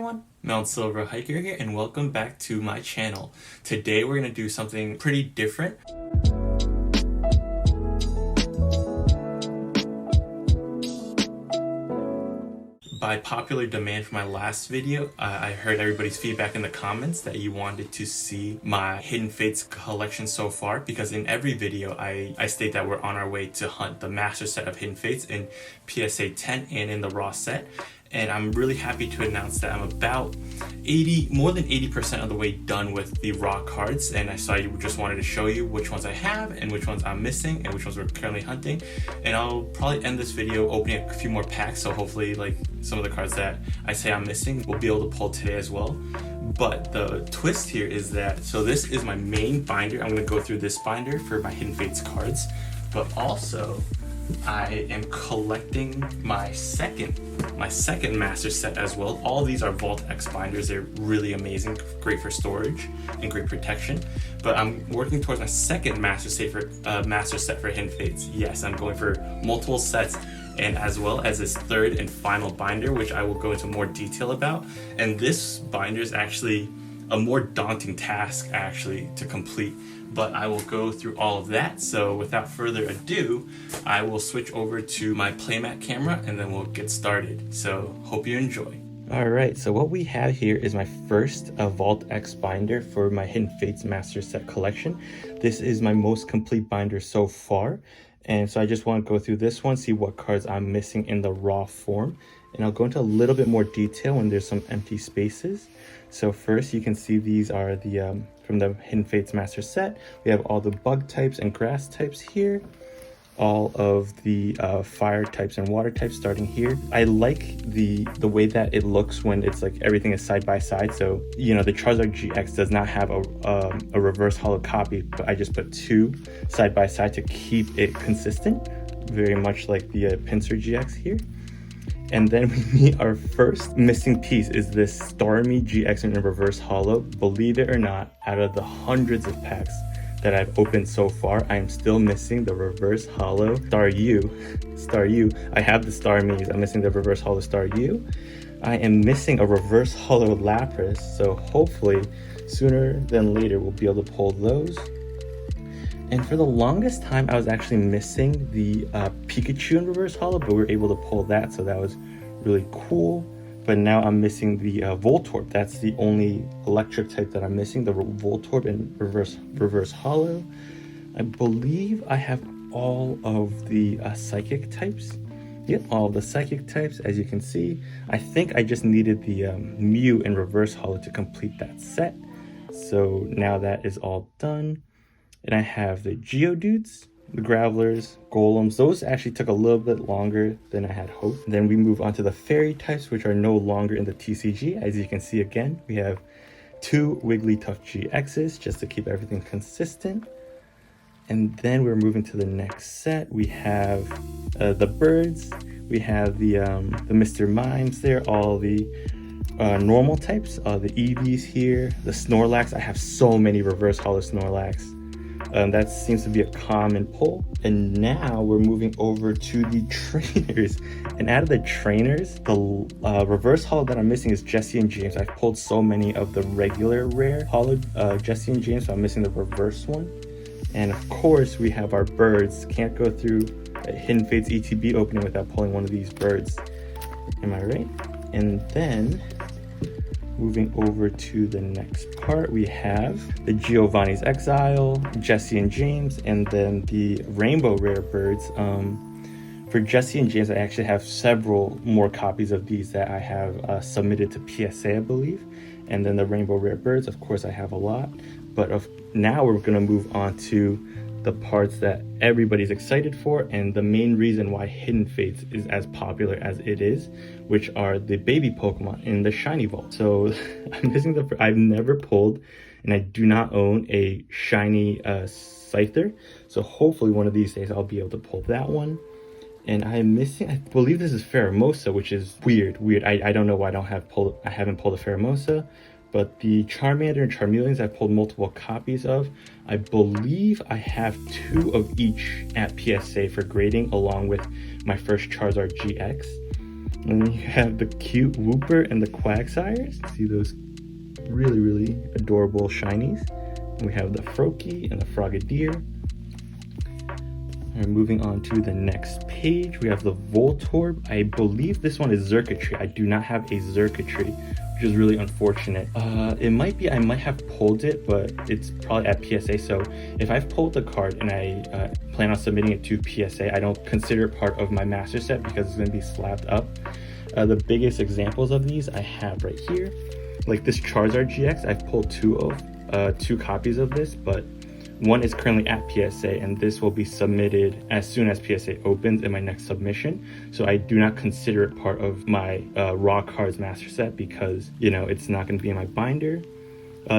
everyone, MtSilverHiker here, and welcome back to my channel. Today we're going to do something pretty different. By popular demand for my last video, I heard everybody's feedback in the comments that you wanted to see my Hidden Fates collection so far, because in every video I state that we're on our way to hunt the master set of Hidden Fates in PSA 10 and in the raw set. And I'm really happy to announce that I'm about more than 80% of the way done with the raw cards, and I just wanted to show you which ones I have and which ones I'm missing and which ones we're currently hunting. And I'll probably end this video opening a few more packs, so hopefully like some of the cards that I say I'm missing we'll be able to pull today as well. But the twist here is that, so this is my main binder. I'm going to go through this binder for my Hidden Fates cards, but also I am collecting my second master set as well. All these are Vault X binders. They're really amazing, great for storage and great protection. But I'm working towards my second master set for Hidden Fates. Yes, I'm going for multiple sets, and as well as this third and final binder, which I will go into more detail about. And this binder is actually a more daunting task actually to complete, but I will go through all of that. So without further ado, I will switch over to my playmat camera and then we'll get started. So hope you enjoy. All right, so what we have here is my first Vault X binder for my Hidden Fates master set collection. This is my most complete binder so far. And so I just want to go through this one, see what cards I'm missing in the raw form. And I'll go into a little bit more detail when there's some empty spaces. So first you can see these are the from the Hidden Fates master set. We have all the bug types and grass types here. All of the fire types and water types starting here. I like the way that it looks when it's like everything is side by side. So, you know, the Charizard GX does not have a reverse holo copy, but I just put two side by side to keep it consistent, very much like the Pinsir GX here. And then we meet our first missing piece is this Starmie GX in reverse holo. Believe it or not, out of the hundreds of packs that I've opened so far, I am still missing the reverse holo Staryu. I have the Starmies. I'm missing the reverse holo Staryu. I am missing a reverse holo Lapras, so hopefully sooner than later we'll be able to pull those. And for the longest time, I was actually missing the Pikachu in reverse holo, but we were able to pull that, so that was really cool. But now I'm missing the Voltorb. That's the only electric type that I'm missing, the Voltorb in reverse holo. I believe I have all of the psychic types. Yep, all of the psychic types, as you can see. I think I just needed the Mew in reverse holo to complete that set. So now that is all done. And I have the Geodudes, the Gravelers, Golems. Those actually took a little bit longer than I had hoped. And then we move on to the Fairy types, which are no longer in the TCG. As you can see again, we have two Wigglytuff GXs just to keep everything consistent. And then we're moving to the next set. We have the birds. We have the Mr. Mimes there, all the normal types, the Eevees here, the Snorlax. I have so many reverse holo Snorlax. That seems to be a common pull. And now we're moving over to the trainers. And out of the trainers, the reverse holo that I'm missing is Jesse and James. I've pulled so many of the regular rare holo Jesse and James, so I'm missing the reverse one. And of course, we have our birds. Can't go through a Hidden Fates ETB opening without pulling one of these birds. Am I right? And then moving over to the next part, we have the Giovanni's Exile, Jesse and James, and then the Rainbow Rare Birds. For Jesse and James, I actually have several more copies of these that I have submitted to PSA, I believe. And then the Rainbow Rare Birds, of course, I have a lot. But now we're going to move on to the parts that everybody's excited for, and the main reason why Hidden Fates is as popular as it is, which are the baby Pokemon in the Shiny Vault. So I'm missing I've never pulled, and I do not own a Shiny Scyther. So hopefully one of these days I'll be able to pull that one. And I'm missing, I believe this is Pheromosa, which is weird. I don't know why I haven't pulled a Pheromosa. But the Charmander and Charmeleons I've pulled multiple copies of. I believe I have two of each at PSA for grading, along with my first Charizard GX. And then you have the cute Whooper and the Quagsires. See those really adorable shinies. And we have the Froakie and the Frogadier. And moving on to the next page, we have the Voltorb. I believe this one is Xurkitree. I do not have a Xurkitree, which is really unfortunate. It might be, I might have pulled it, but it's probably at PSA. So if I've pulled the card and I plan on submitting it to PSA, I don't consider it part of my master set because it's going to be slapped up. The biggest examples of these I have right here. Like this Charizard GX, I've pulled two copies of this, but one is currently at PSA, and this will be submitted as soon as PSA opens in my next submission. So I do not consider it part of my raw cards master set because, you know, it's not going to be in my binder.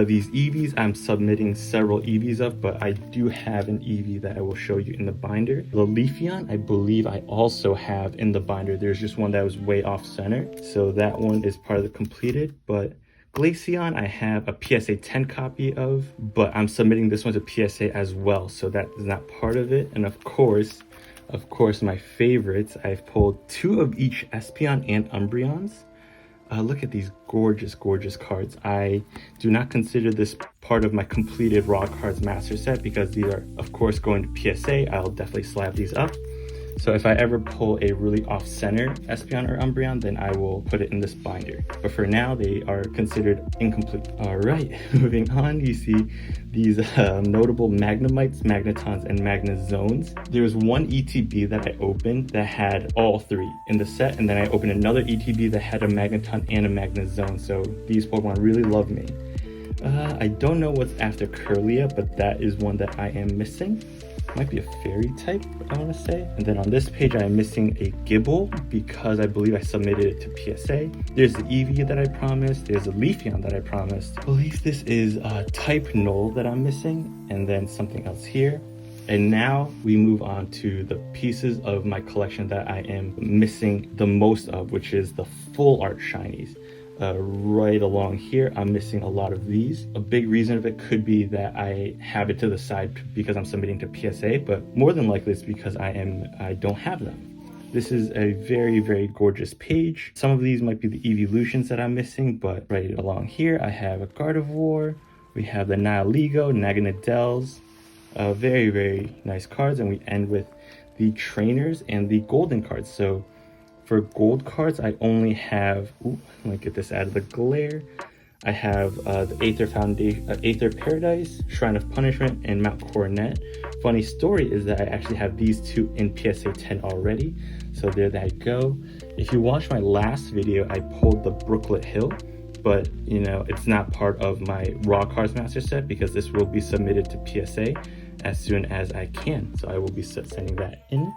These EVs, I'm submitting several EVs of, but I do have an EV that I will show you in the binder. The Leafeon, I believe I also have in the binder. There's just one that was way off center. So that one is part of the completed, but Glaceon, I have a PSA 10 copy of, but I'm submitting this one to PSA as well, so that is not part of it. And of course, my favorites, I've pulled two of each Espeon and Umbreons. Look at these gorgeous cards. I do not consider this part of my completed raw cards master set because these are, of course, going to PSA. I'll definitely slap these up. So if I ever pull a really off-center Espeon or Umbreon, then I will put it in this binder. But for now, they are considered incomplete. All right, moving on, you see these notable Magnemites, Magnetons, and Magnezones. There was one ETB that I opened that had all three in the set, and then I opened another ETB that had a Magneton and a Magnezone. So these Pokemon really love me. I don't know what's after Curlia, but that is one that I am missing. Might be a fairy type, I want to say. And then on this page, I am missing a Gibble because I believe I submitted it to PSA. There's the Eevee that I promised. There's a Leafeon that I promised. I believe this is type Null that I'm missing, and then something else here. And now we move on to the pieces of my collection that I am missing the most of, which is the full art shinies. Right along here, I'm missing a lot of these. A big reason of it could be that I have it to the side because I'm submitting to PSA, but more than likely it's because I don't have them. This is a very gorgeous page. Some of these might be the evolutions that I'm missing, but right along here I have a Gardevoir. We have the Nihilego, Naganadels. Very nice cards, and we end with the trainers and the golden cards. So for gold cards, I only have, let me get this out of the glare. I have the Aether Paradise, Shrine of Punishment, and Mount Coronet. Funny story is that I actually have these two in PSA 10 already, so there they go. If you watched my last video, I pulled the Brooklet Hill, but you know, it's not part of my raw cards master set because this will be submitted to PSA as soon as I can. So I will be sending that in.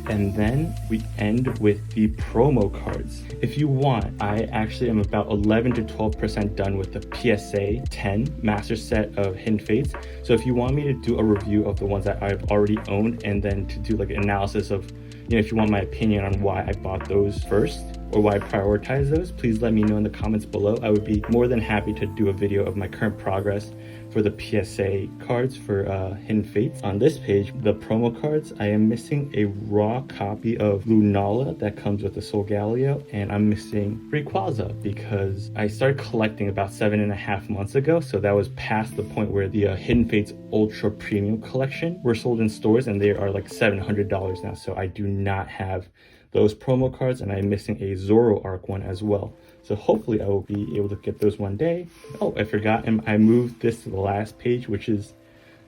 And then we end with the promo cards. If you want, I actually am about 11 to 12% done with the PSA 10 master set of Hidden Fates. So if you want me to do a review of the ones that I've already owned and then to do like an analysis of, you know, if you want my opinion on why I bought those first or why I prioritize those, please let me know in the comments below. I would be more than happy to do a video of my current progress for the PSA cards for Hidden Fates. On this page, the promo cards, I am missing a raw copy of Lunala that comes with the Solgaleo, and I'm missing Rayquaza because I started collecting about 7.5 months ago, so that was past the point where the Hidden Fates Ultra Premium Collection were sold in stores, and they are like $700 now, so I do not have those promo cards, and I'm missing a Zoroark one as well. So hopefully I will be able to get those one day. Oh, I forgot, and I moved this to the last page, which is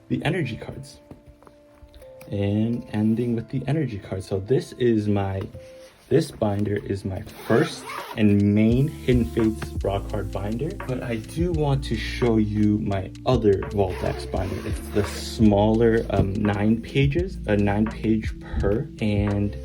the energy cards. And ending with the energy cards. So this binder is my first and main Hidden Fates raw card binder, but I do want to show you my other Voltex binder. It's the smaller 9 pages, a 9-page per, and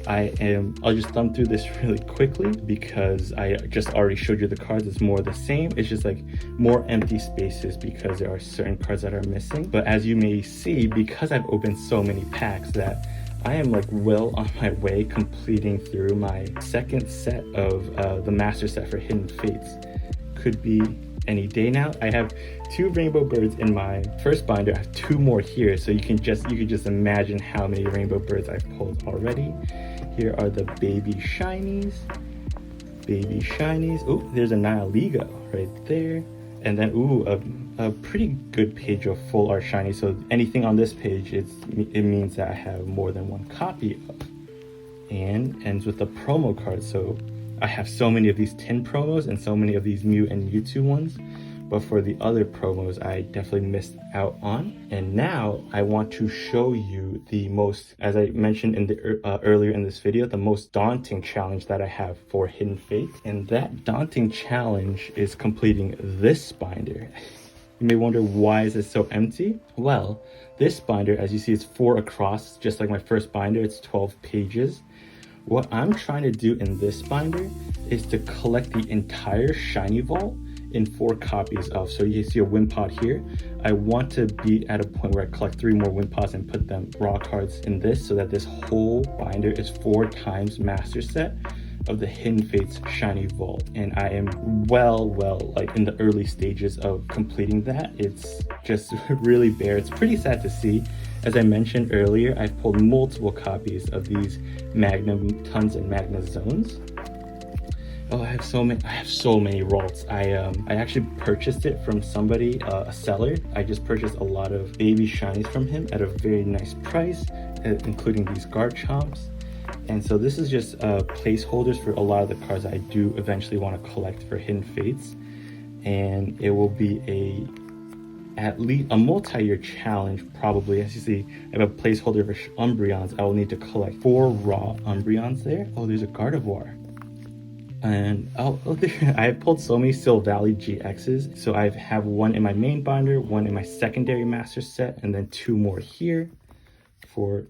I'll just thumb through this really quickly because I just already showed you the cards. It's more the same. It's just like more empty spaces because there are certain cards that are missing. But as you may see, because I've opened so many packs, that I am like well on my way completing through my second set of the master set for Hidden Fates. Could be any day now. I have 2 rainbow birds in my first binder. I have 2 more here, so you could just imagine how many rainbow birds I've pulled already. Here are the baby shinies, baby shinies. Oh, there's a Nihiligo right there. And then, ooh, a pretty good page of full art shiny. So anything on this page, it means that I have more than one copy of. And ends with a promo card. So I have so many of these tin promos and so many of these Mew and Mewtwo ones. But for the other promos, I definitely missed out on. And now I want to show you the most, as I mentioned in the earlier in this video, the most daunting challenge that I have for Hidden Faith. And that daunting challenge is completing this binder. You may wonder, why is it so empty? Well, this binder, as you see, is 4 across, just like my first binder. It's 12 pages. What I'm trying to do in this binder is to collect the entire shiny vault in 4 copies of. So you see a Wimpod here. I want to be at a point where I collect 3 more Wimpods and put them raw cards in this, so that this whole binder is 4 times master set of the Hidden Fates shiny vault. And I am well like in the early stages of completing that. It's just really bare. It's pretty sad to see. As I mentioned earlier, I've pulled multiple copies of these Magnum Tons and Magna Zones. Oh, I have so many Ralts. I actually purchased it from somebody, a seller. I just purchased a lot of baby shinies from him at a very nice price, including these Garchomps. And so this is just placeholders for a lot of the cards I do eventually want to collect for Hidden Fates. And it will be at least a multi-year challenge, probably. As you see, I have a placeholder for Umbreons. I will need to collect 4 raw Umbreons there. Oh, there's a Gardevoir. And I pulled so many Silvally GXs. So I have 1 in my main binder, 1 in my secondary master set, and then 2 more here for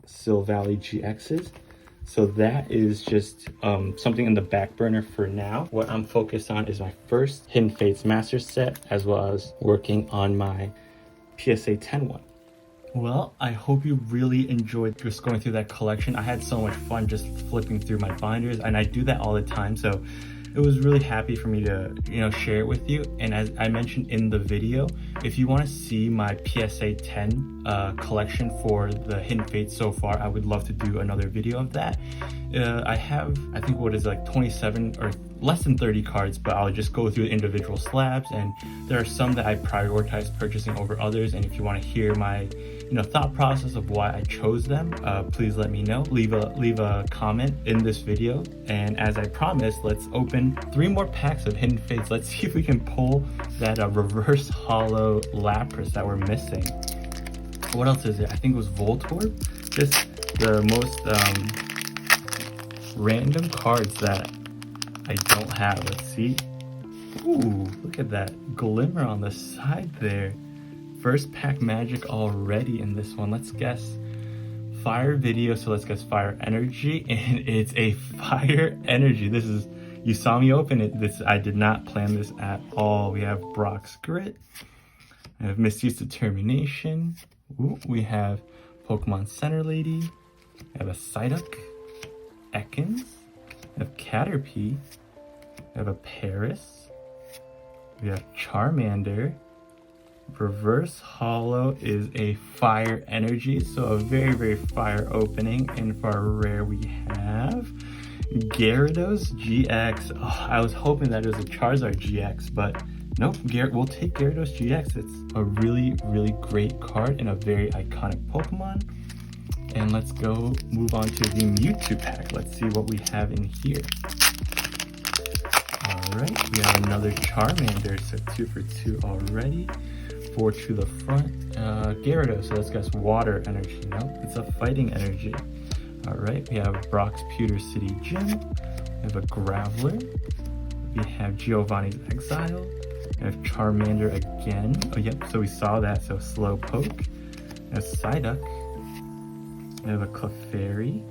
Silvally GXs. So that is just something in the back burner for now. What I'm focused on is my first Hidden Fates master set, as well as working on my PSA 10 one. Well, I hope you really enjoyed just going through that collection. I had so much fun just flipping through my binders, and I do that all the time. So it was really happy for me to, share it with you. And as I mentioned in the video, if you want to see my PSA 10 collection for the Hidden Fates so far, I would love to do another video of that. I have, I think, 27 or less than 30 cards, but I'll just go through the individual slabs, and there are some that I prioritize purchasing over others. And if you want to hear my thought process of why I chose them, please let me know. Leave a comment in this video. And as I promised, let's open 3 more packs of Hidden Fates. Let's see if we can pull that reverse hollow Lapras that we're missing. What else is it? I think it was Voltorb. Just the most random cards that I don't have. Let's see. Ooh, look at that glimmer on the side there. First pack magic already in this one. Let's guess fire video, so let's guess fire energy, and it's a fire energy. This is, you saw me open it. I did not plan this at all. We have Brock's Grit. I have Misty's Determination. Ooh, we have Pokemon Center Lady. I have a Psyduck, Ekans. I have Caterpie. I have a Paris. We have Charmander. Reverse hollow is a fire energy, so a very fire opening. And for our rare, we have Gyarados GX. Oh, I was hoping that it was a Charizard GX, but nope. We'll take Gyarados GX. It's a really great card and a very iconic Pokemon. And let's go move on to the Mewtwo pack. Let's see what we have in here. All right, we have another Charmander, so 2 for 2 already. 4 to the front. Gyarados, so let's guess water energy. No, it's a fighting energy. All right, we have Brock's Pewter City Gym. We have a Graveler. We have Giovanni's Exile. We have Charmander again. Oh, yep, so we saw that, so Slowpoke. We have Psyduck. We have a Clefairy.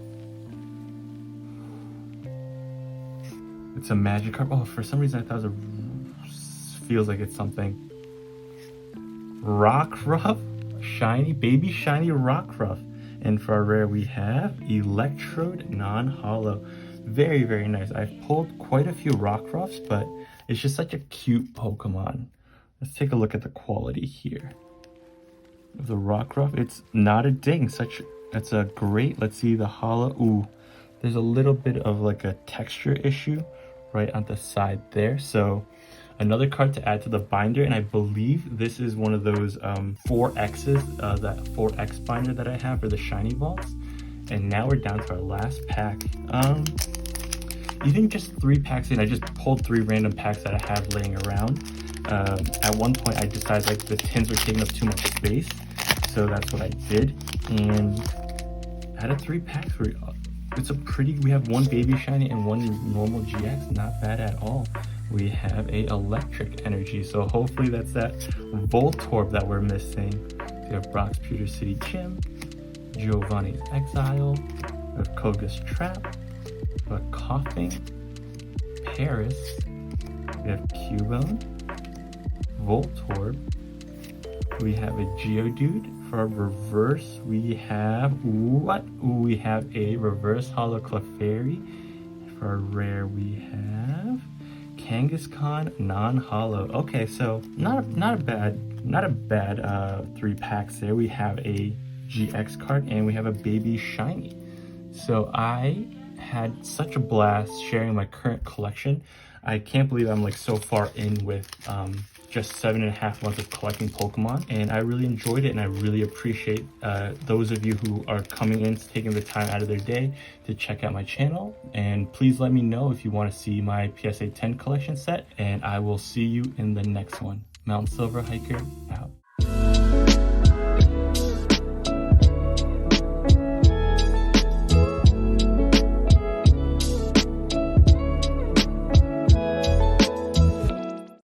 It's a Magikarp. Oh, for some reason I thought it was feels like it's something. Rockruff, shiny, baby shiny Rockruff. And for our rare, we have Electrode non-hollow. Very nice. I've pulled quite a few Rockruffs, but it's just such a cute Pokemon. Let's take a look at the quality here of the Rockruff. It's not a ding. It's a great. Let's see the hollow. Ooh, there's a little bit of like a texture issue right on the side there. So another card to add to the binder, and I believe this is one of those 4Xs, that 4X binder that I have for the shiny vaults. And now we're down to our last pack. Even just 3 packs in, I just pulled 3 random packs that I have laying around. At one point I decided like the tins were taking up too much space, so that's what I did. And out of 3 packs, we have 1 baby shiny and 1 normal GX, not bad at all. We have a electric energy, so hopefully that's that Voltorb that we're missing. We have Brock's Pewter City Gym, Giovanni's Exile, we have Koga's Trap, we have Coughing, Paris, we have Cubone, Voltorb, we have a Geodude. For reverse, we have we have a reverse holo Clefairy. For rare, we have Kangaskhan non-holo. Okay, so not a bad 3 packs there. We have a GX card and we have a baby shiny. So I had such a blast sharing my current collection. I can't believe I'm like so far in with just 7.5 months of collecting Pokemon, and I really enjoyed it, and I really appreciate those of you who are coming in, taking the time out of their day to check out my channel. And please let me know if you want to see my PSA 10 collection set, and I will see you in the next one. MtSilverHiker out.